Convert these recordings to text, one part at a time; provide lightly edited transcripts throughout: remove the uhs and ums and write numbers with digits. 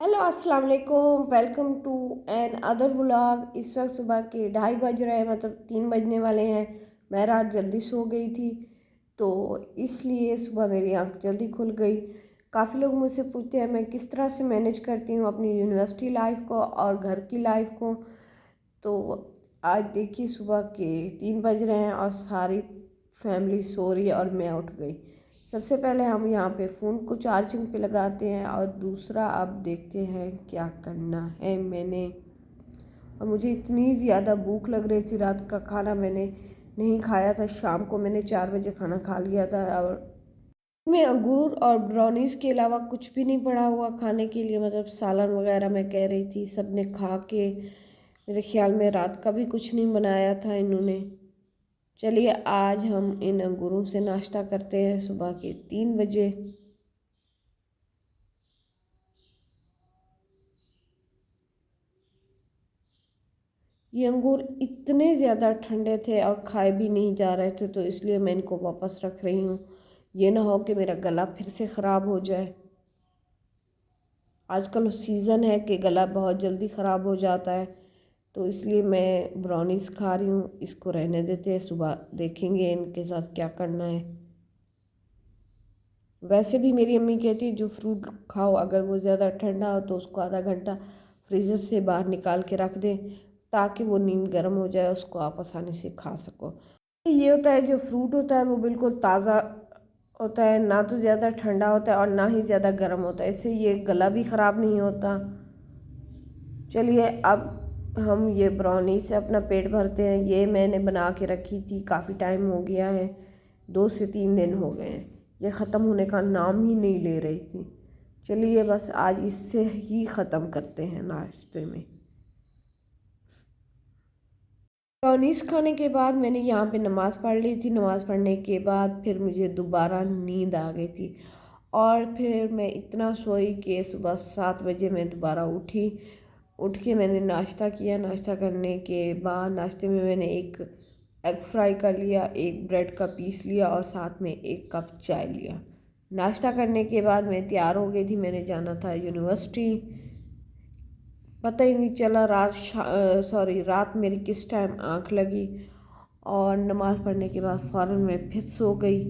Hello अस्सलाम वालेकुम। Welcome to another vlog. इस वक्त सुबह के 2:30 बज रहे हैं, मतलब 3 बजने वाले हैं। मैं रात जल्दी सो गई थी तो इसलिए सुबह मेरी आंख जल्दी खुल गई। काफ़ी लोग मुझसे पूछते हैं मैं किस तरह से मैनेज करती हूँ अपनी यूनिवर्सिटी लाइफ को और घर की लाइफ को। तो आज देखिए सुबह के 3 बज रहे हैं और सारी फैमिली सो रही है और मैं उठ गई। सबसे पहले हम यहाँ पे फ़ोन को चार्जिंग पे लगाते हैं और दूसरा अब देखते हैं क्या करना है मैंने। और मुझे इतनी ज़्यादा भूख लग रही थी, रात का खाना मैंने नहीं खाया था। शाम को मैंने 4 बजे खाना खा लिया था और मैं अंगूर और ब्राउनीज़ के अलावा कुछ भी नहीं पड़ा हुआ खाने के लिए। मतलब सालन वगैरह मैं कह रही थी, सब ने खा के मेरे ख्याल में रात का भी कुछ नहीं बनाया था इन्होंने। चलिए आज हम इन अंगूरों से नाश्ता करते हैं सुबह के 3 बजे। ये अंगूर इतने ज़्यादा ठंडे थे और खाए भी नहीं जा रहे थे, तो इसलिए मैं इनको वापस रख रही हूँ। ये ना हो कि मेरा गला फिर से ख़राब हो जाए। आजकल सीज़न है कि गला बहुत जल्दी ख़राब हो जाता है, तो इसलिए मैं ब्राउनीज़ खा रही हूँ। इसको रहने देते हैं, सुबह देखेंगे इनके साथ क्या करना है। वैसे भी मेरी अम्मी कहती है जो फ्रूट खाओ अगर वो ज़्यादा ठंडा हो तो उसको आधा घंटा फ्रीज़र से बाहर निकाल के रख दें, ताकि वो नीम गर्म हो जाए, उसको आप आसानी से खा सको। ये होता है जो फ्रूट होता है वो बिल्कुल ताज़ा होता है, ना तो ज़्यादा ठंडा होता है और ना ही ज़्यादा गर्म होता है, इससे ये गला भी ख़राब नहीं होता। चलिए अब हम ये ब्राउनी से अपना पेट भरते हैं। ये मैंने बना के रखी थी, काफ़ी टाइम हो गया है, 2 से 3 दिन हो गए हैं। ये ख़त्म होने का नाम ही नहीं ले रही थी। चलिए बस आज इससे ही ख़त्म करते हैं नाश्ते में। ब्राउनीज़ खाने के बाद मैंने यहाँ पे नमाज़ पढ़ ली थी। नमाज़ पढ़ने के बाद फिर मुझे दोबारा नींद आ गई थी और फिर मैं इतना सोई कि सुबह 7 बजे मैं दोबारा उठी। उठ के मैंने नाश्ता किया। नाश्ता करने के बाद नाश्ते में मैंने एक एग फ्राई कर लिया, एक ब्रेड का पीस लिया और साथ में 1 कप चाय लिया। नाश्ता करने के बाद मैं तैयार हो गई थी, मैंने जाना था यूनिवर्सिटी। पता ही नहीं चला रात मेरी किस टाइम आँख लगी और नमाज़ पढ़ने के बाद फ़ौरन मैं फिर सो गई।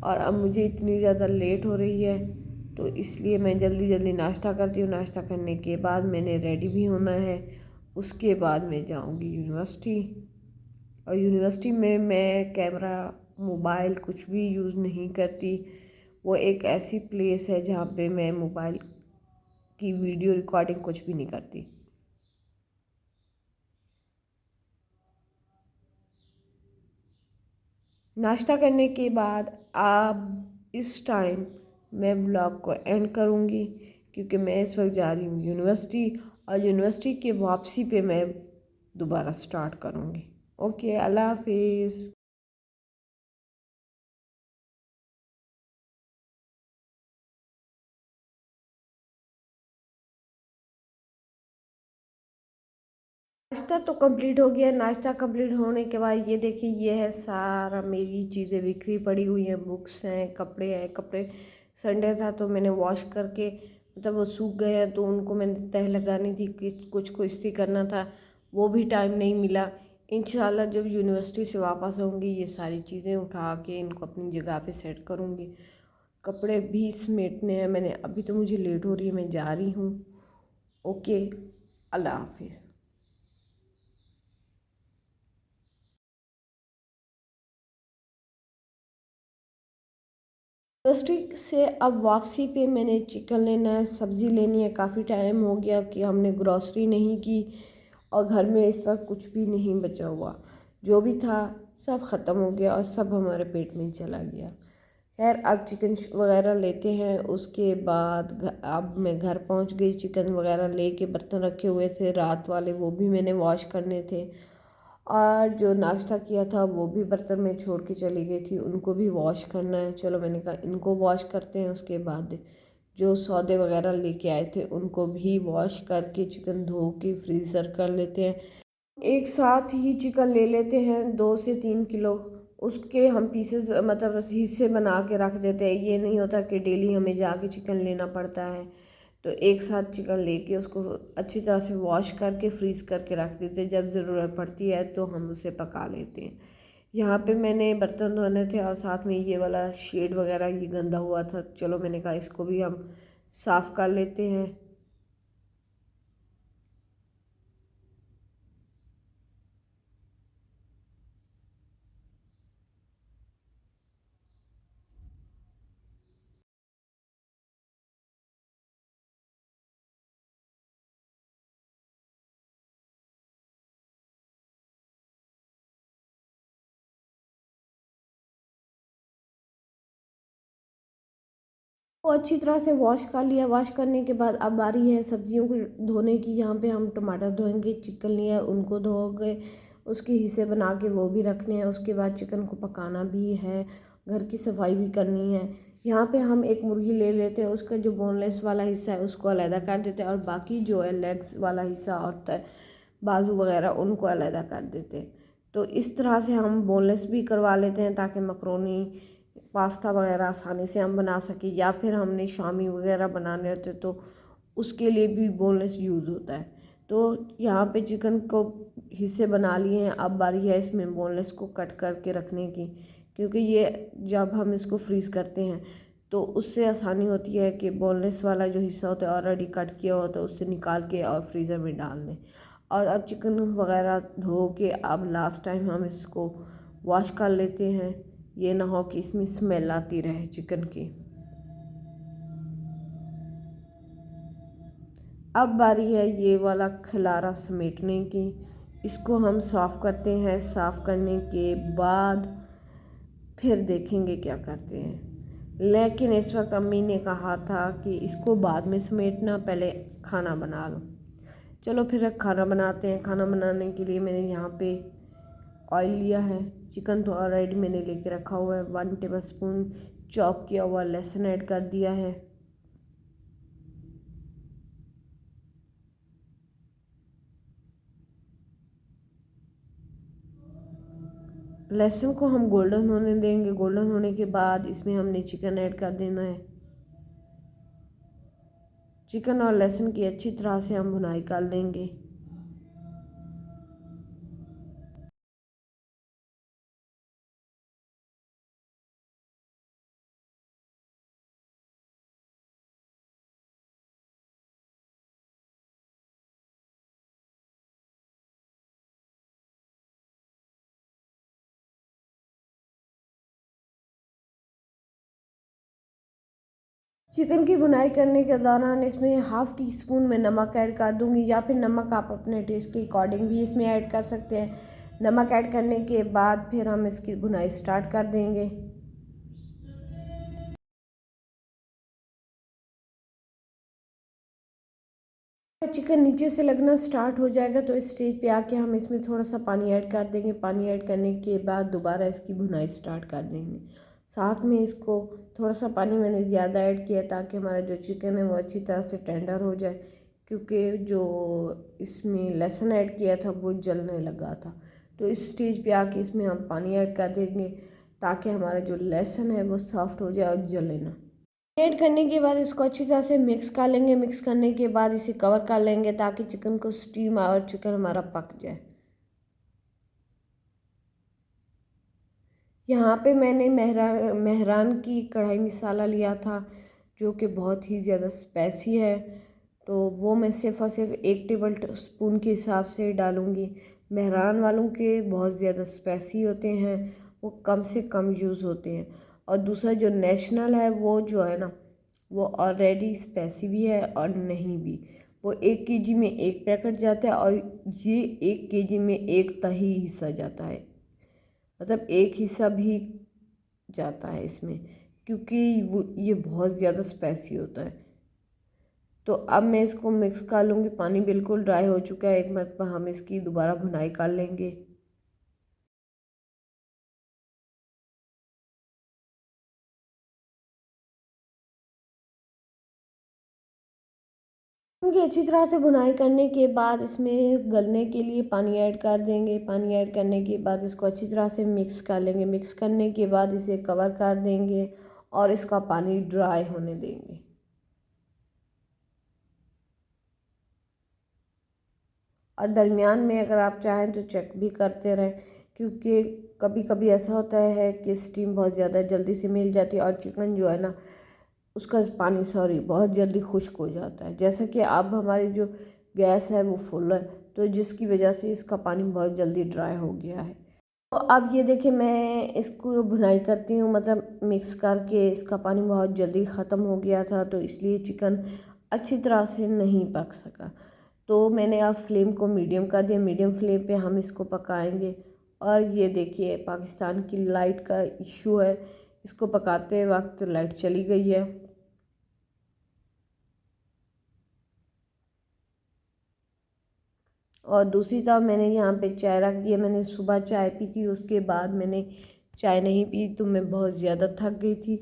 और अब मुझे इतनी ज़्यादा लेट हो रही है तो इसलिए मैं जल्दी जल्दी नाश्ता करती हूँ। नाश्ता करने के बाद मैंने रेडी भी होना है, उसके बाद मैं जाऊँगी यूनिवर्सिटी। और यूनिवर्सिटी में मैं कैमरा मोबाइल कुछ भी यूज़ नहीं करती। वो एक ऐसी प्लेस है जहाँ पे मैं मोबाइल की वीडियो रिकॉर्डिंग कुछ भी नहीं करती। नाश्ता करने के बाद अब इस टाइम मैं ब्लॉग को एंड करूँगी, क्योंकि मैं इस वक्त जा रही हूँ यूनिवर्सिटी और यूनिवर्सिटी के वापसी पे मैं दोबारा स्टार्ट करूँगी। ओके, अल्लाह हाफिज़। नाश्ता तो कंप्लीट हो गया। नाश्ता कंप्लीट होने के बाद ये देखिए, ये है सारा मेरी चीज़ें बिखरी पड़ी हुई हैं, बुक्स हैं, कपड़े हैं। कपड़े संडे था तो मैंने वॉश करके, मतलब वो सूख गए हैं तो उनको मैंने तह लगानी थी, कि कुछ को इस्त्री करना था, वो भी टाइम नहीं मिला। इंशाल्लाह जब यूनिवर्सिटी से वापस आऊँगी ये सारी चीज़ें उठा के इनको अपनी जगह पे सेट करूँगी। कपड़े भी समेटने हैं मैंने। अभी तो मुझे लेट हो रही है, मैं जा रही हूँ। ओके, अल्लाह हाफिज़। यूनिवर्सिटी से अब वापसी पे मैंने चिकन लेना है, सब्ज़ी लेनी है। काफ़ी टाइम हो गया कि हमने ग्रॉसरी नहीं की और घर में इस वक्त कुछ भी नहीं बचा हुआ। जो भी था सब ख़त्म हो गया और सब हमारे पेट में चला गया। खैर अब चिकन वगैरह लेते हैं। उसके बाद अब मैं घर पहुंच गई। चिकन वगैरह लेके बर्तन रखे हुए थे रात वाले, वो भी मैंने वॉश करने थे। और जो नाश्ता किया था वो भी बर्तन में छोड़ के चली गई थी, उनको भी वॉश करना है। चलो मैंने कहा इनको वॉश करते हैं, उसके बाद जो सौदे वगैरह लेके आए थे उनको भी वॉश करके चिकन धो के फ्रीज़र कर लेते हैं। एक साथ ही चिकन ले लेते हैं 2 से 3 किलो। उसके हम पीसेस, मतलब हिस्से बना के रख देते हैं। ये नहीं होता कि डेली हमें जाके चिकन लेना पड़ता है। तो एक साथ चिकन लेके उसको अच्छी तरह से वॉश करके फ्रीज़ करके रख देते हैं, जब ज़रूरत पड़ती है तो हम उसे पका लेते हैं। यहाँ पे मैंने बर्तन धोने थे और साथ में ये वाला शेड वगैरह ये गंदा हुआ था, चलो मैंने कहा इसको भी हम साफ़ कर लेते हैं। वो अच्छी तरह से वॉश कर लिया। वॉश करने के बाद अब बारी है सब्जियों को धोने की। यहाँ पे हम टमाटर धोएंगे, चिकन लिया उनको धोके उसके हिस्से बना के वो भी रखने हैं। उसके बाद चिकन को पकाना भी है, घर की सफाई भी करनी है। यहाँ पे हम एक मुर्गी ले लेते हैं, उसका जो बोनलेस वाला हिस्सा है उसको अलग कर देते हैं और बाकी जो है लेग्स वाला हिस्सा होता है, बाजू वगैरह, उनको अलग कर देते हैं। तो इस तरह से हम बोनलेस भी करवा लेते हैं ताकि मकरोनी पास्ता वगैरह आसानी से हम बना सकें, या फिर हमने शामी वगैरह बनाने होते तो उसके लिए भी बोनलेस यूज़ होता है। तो यहाँ पे चिकन को हिस्से बना लिए हैं। अब बारी है इसमें बोनलेस को कट करके रखने की, क्योंकि ये जब हम इसको फ्रीज़ करते हैं तो उससे आसानी होती है कि बोनलेस वाला जो हिस्सा होता है ऑलरेडी कट किया होता है उससे निकाल के और फ्रीज़र में डाल दें। और अब चिकन वगैरह धो के अब लास्ट टाइम हम इसको वॉश कर लेते हैं, ये ना हो कि इसमें स्मेल आती रहे चिकन की। अब बारी है ये वाला खलारा समेटने की। इसको हम साफ़ करते हैं। साफ़ करने के बाद फिर देखेंगे क्या करते हैं, लेकिन इस वक्त अम्मी ने कहा था कि इसको बाद में समेटना, पहले खाना बना लो। चलो फिर खाना बनाते हैं। खाना बनाने के लिए मैंने यहाँ पे ऑयल लिया है। चिकन तो ऑलरेडी मैंने लेके रखा हुआ है। 1 टेबलस्पून चॉप किया हुआ लहसुन ऐड कर दिया है। लहसुन को हम गोल्डन होने देंगे। गोल्डन होने के बाद इसमें हमने चिकन ऐड कर देना है। चिकन और लहसुन की अच्छी तरह से हम भुनाई कर लेंगे। चिकन की भुनाई करने के दौरान इसमें हाफ़ टी स्पून में नमक ऐड कर दूंगी, या फिर नमक आप अपने टेस्ट के अकॉर्डिंग भी इसमें ऐड कर सकते हैं। नमक ऐड करने के बाद फिर हम इसकी भुनाई स्टार्ट कर देंगे। चिकन नीचे से लगना स्टार्ट हो जाएगा तो इस स्टेज पे आके हम इसमें थोड़ा सा पानी ऐड कर देंगे। पानी ऐड करने के बाद दोबारा इसकी भुनाई स्टार्ट कर देंगे। साथ में इसको थोड़ा सा पानी मैंने ज़्यादा ऐड किया ताकि हमारा जो चिकन है वो अच्छी तरह से टेंडर हो जाए, क्योंकि जो इसमें लहसुन ऐड किया था वो जलने लगा था। तो इस स्टेज पे आके इसमें हम पानी ऐड कर देंगे ताकि हमारा जो लहसुन है वो सॉफ्ट हो जाए और जले ना। ऐड करने के बाद इसको अच्छी तरह से मिक्स कर लेंगे। मिक्स करने के बाद इसे कवर कर लेंगे ताकि चिकन को स्टीम आए और चिकन हमारा पक जाए। यहाँ पे मैंने मेहरान की कढ़ाई मसाला लिया था जो कि बहुत ही ज़्यादा स्पाइसी है, तो वो मैं सिर्फ़ और सिर्फ 1 टेबल स्पून के हिसाब से डालूँगी। मेहरान वालों के बहुत ज़्यादा स्पाइसी होते हैं, वो कम से कम यूज़ होते हैं। और दूसरा जो नेशनल है वो जो है ना वो ऑलरेडी स्पाइसी भी है और नहीं भी। वो 1 केजी में 1 पैकेट जाता है और ये 1 केजी में 1 ही हिस्सा जाता है, मतलब 1 हिस्सा भी जाता है इसमें, क्योंकि वो ये बहुत ज़्यादा स्पाइसी होता है। तो अब मैं इसको मिक्स कर लूँगी। पानी बिल्कुल ड्राई हो चुका है। एक मरतबा हम इसकी दोबारा भुनाई कर लेंगे। उनकी अच्छी तरह से भुनाई करने के बाद इसमें गलने के लिए पानी ऐड कर देंगे। पानी ऐड करने के बाद इसको अच्छी तरह से मिक्स कर लेंगे। मिक्स करने के बाद इसे कवर कर देंगे और इसका पानी ड्राई होने देंगे। और दरमियान में अगर आप चाहें तो चेक भी करते रहें, क्योंकि कभी कभी ऐसा होता है कि स्टीम बहुत ज़्यादा जल्दी से मिल जाती है और चिकन जो है ना उसका पानी बहुत जल्दी खुश्क हो जाता है। जैसे कि अब हमारी जो गैस है वो फुल है, तो जिसकी वजह से इसका पानी बहुत जल्दी ड्राई हो गया है। तो अब ये देखिए मैं इसको भुनाई करती हूँ, मतलब मिक्स करके इसका पानी बहुत जल्दी ख़त्म हो गया था, तो इसलिए चिकन अच्छी तरह से नहीं पक सका। तो मैंने अब फ्लेम को मीडियम कर दिया, मीडियम फ्लेम पे हम इसको पकाएंगे। और ये देखिए पाकिस्तान की लाइट का इशू है, इसको पकाते वक्त लाइट चली गई है। और दूसरी तरफ मैंने यहाँ पे चाय रख दिया। मैंने सुबह चाय पी थी, उसके बाद मैंने चाय नहीं पी, तो मैं बहुत ज़्यादा थक गई थी।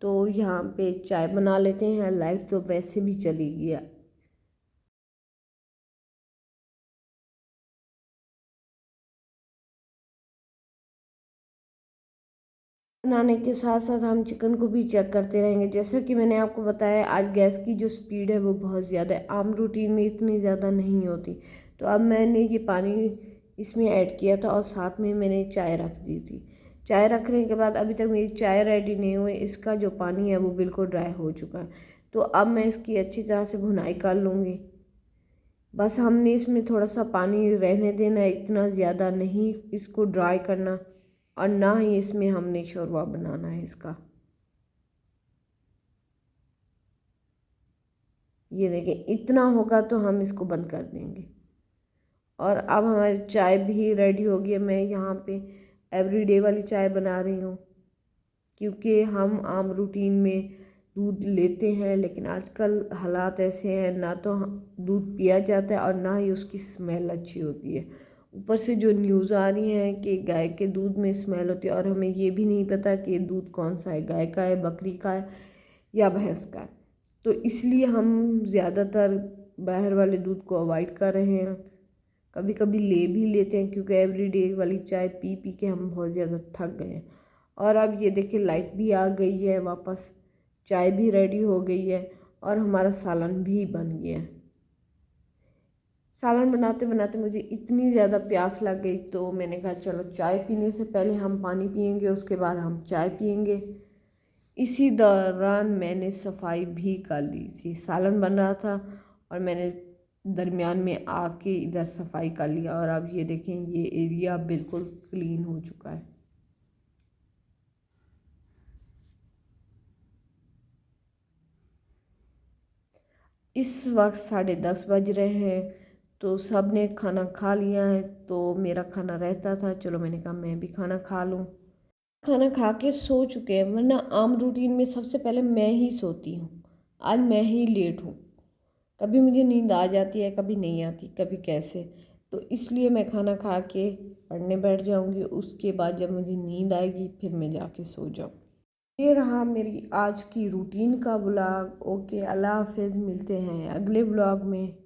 तो यहाँ पे चाय बना लेते हैं, लाइट तो वैसे भी चली गई। बनाने के साथ साथ हम चिकन को भी चेक करते रहेंगे। जैसा कि मैंने आपको बताया, आज गैस की जो स्पीड है वो बहुत ज़्यादा है, आम रूटीन में इतनी ज़्यादा नहीं होती। तो अब मैंने ये पानी इसमें ऐड किया था और साथ में मैंने चाय रख दी थी। चाय रखने के बाद अभी तक मेरी चाय रेडी नहीं हुई, इसका जो पानी है वो बिल्कुल ड्राई हो चुका है। तो अब मैं इसकी अच्छी तरह से भुनाई कर लूँगी। बस हमने इसमें थोड़ा सा पानी रहने देना है, इतना ज़्यादा नहीं इसको ड्राई करना, और ना ही इसमें हमने शोरबा बनाना है इसका। ये देखिए इतना होगा तो हम इसको बंद कर देंगे। और अब हमारी चाय भी रेडी हो गई है। मैं यहाँ पे एवरीडे वाली चाय बना रही हूँ, क्योंकि हम आम रूटीन में दूध लेते हैं, लेकिन आजकल हालात ऐसे हैं ना तो दूध पिया जाता है और ना ही उसकी स्मेल अच्छी होती है। ऊपर से जो न्यूज़ आ रही हैं कि गाय के दूध में स्मेल होती है, और हमें ये भी नहीं पता कि दूध कौन सा है, गाय का है, बकरी का है या भैंस का है। तो इसलिए हम ज़्यादातर बाहर वाले दूध को अवॉइड कर रहे हैं। कभी कभी ले भी लेते हैं, क्योंकि एवरीडे वाली चाय पी पी के हम बहुत ज़्यादा थक गए हैं। और अब ये देखिए लाइट भी आ गई है वापस, चाय भी रेडी हो गई है और हमारा सालन भी बन गया है। सालन बनाते बनाते मुझे इतनी ज़्यादा प्यास लग गई, तो मैंने कहा चलो चाय पीने से पहले हम पानी पियेंगे, उसके बाद हम चाय पियेंगे। इसी दौरान मैंने सफाई भी कर ली थी। सालन बन रहा था और मैंने दरमियान में आके इधर सफाई कर लिया, और अब ये देखें ये एरिया बिल्कुल क्लीन हो चुका है। इस वक्त 10:30 बज रहे हैं, तो सब ने खाना खा लिया है। तो मेरा खाना रहता था, चलो मैंने कहा मैं भी खाना खा लूँ। खाना खा के सो चुके हैं, वरना आम रूटीन में सबसे पहले मैं ही सोती हूँ। आज मैं ही लेट हूँ, कभी मुझे नींद आ जाती है, कभी नहीं आती, कभी कैसे। तो इसलिए मैं खाना खा के पढ़ने बैठ जाऊँगी, उसके बाद जब मुझे नींद आएगी फिर मैं जाके सो जाऊँ। ये रहा मेरी आज की रूटीन का व्लॉग। ओके, अल्लाह हाफिज़, मिलते हैं अगले व्लॉग में।